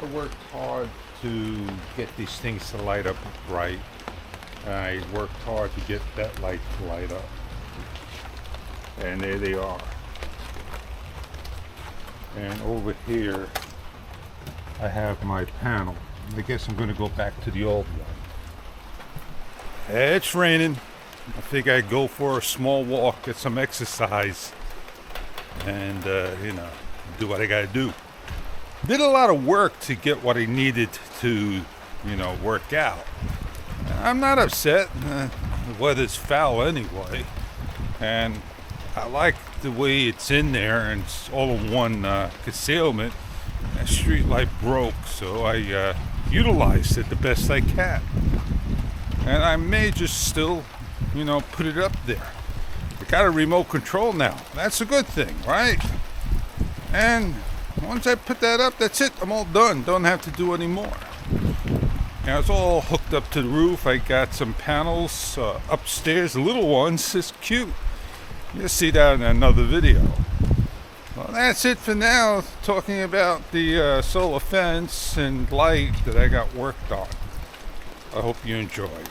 I worked hard to get these things to light up right. I worked hard to get that light to light up. And there they are. And over here, I have my panel. I guess I'm going to go back to the old one. It's raining. I think I'd go for a small walk, get some exercise, and, do what I got to do. Did a lot of work to get what I needed to, work out. I'm not upset. The weather's foul anyway. And I like the way it's in there and it's all in one concealment. That street light broke, so I utilized it the best I can. And I may just still, put it up there. I got a remote control now. That's a good thing, right? And once I put that up, that's it. I'm all done. Don't have to do any more. Now it's all hooked up to the roof. I got some panels upstairs, the little ones. It's cute. You'll see that in another video. Well, that's it for now. Talking about the solar fence and light that I got worked on. I hope you enjoyed.